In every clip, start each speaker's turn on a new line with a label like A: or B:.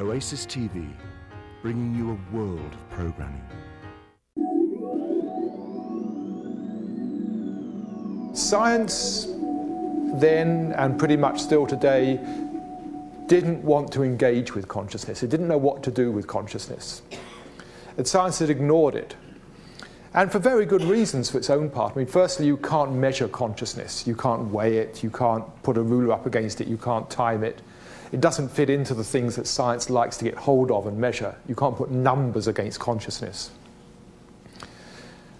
A: Oasis TV, bringing you a world of programming.
B: Science then, and pretty much still today, didn't want to engage with consciousness. It didn't know what to do with consciousness. And science had ignored it. And for very good reasons for its own part. I mean, firstly, you can't measure consciousness. You can't weigh it. You can't put a ruler up against it. You can't time it. It doesn't fit into the things that science likes to get hold of and measure. You can't put numbers against consciousness.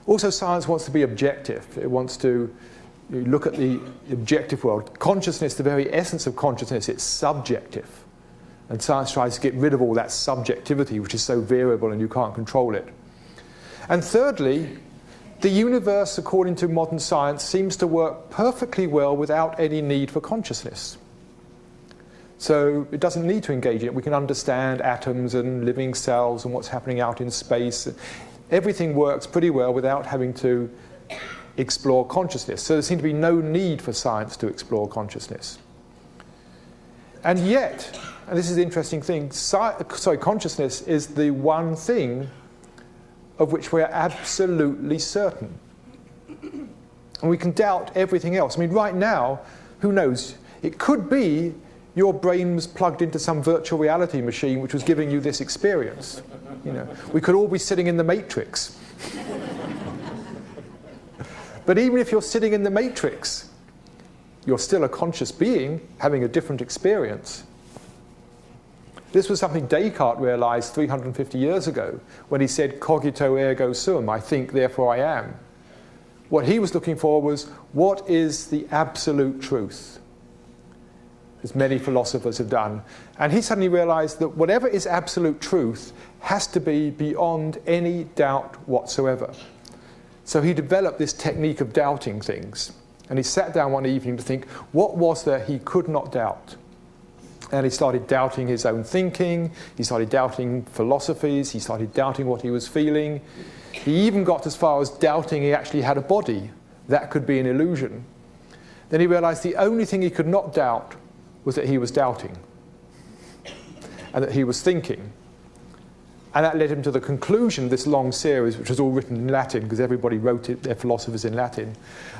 B: Also, science wants to be objective. It wants to look at the objective world. Consciousness, the very essence of consciousness, it's subjective. And science tries to get rid of all that subjectivity, which is so variable and you can't control it. And thirdly, the universe, according to modern science, seems to work perfectly well without any need for consciousness. So it doesn't need to engage in it. We can understand atoms and living cells and what's happening out in space. Everything works pretty well without having to explore consciousness. So there seems to be no need for science to explore consciousness. And yet, and this is the interesting thing, consciousness is the one thing of which we are absolutely certain. And we can doubt everything else. I mean, right now, who knows? It could be your brain was plugged into some virtual reality machine which was giving you this experience. You know, we could all be sitting in the Matrix. But even if you're sitting in the Matrix, you're still a conscious being having a different experience. This was something Descartes realized 350 years ago when he said, cogito ergo sum, I think, therefore I am. What he was looking for was, what is the absolute truth? As many philosophers have done. And he suddenly realized that whatever is absolute truth has to be beyond any doubt whatsoever. So he developed this technique of doubting things. And he sat down one evening to think, what was there he could not doubt? And he started doubting his own thinking, he started doubting philosophies, he started doubting what he was feeling. He even got as far as doubting he actually had a body. That could be an illusion. Then he realized the only thing he could not doubt was that he was doubting and that he was thinking. And that led him to the conclusion of this long series, which was all written in Latin, because everybody wrote it, their philosophers in Latin.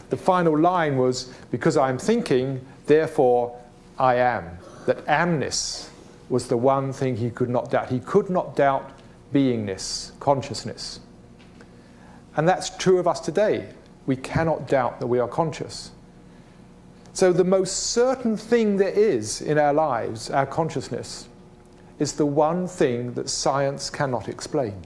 B: The final line was, because I am thinking, therefore I am. That amness was the one thing he could not doubt. He could not doubt beingness, consciousness. And that's true of us today. We cannot doubt that we are conscious. So the most certain thing there is in our lives, our consciousness, is the one thing that science cannot explain.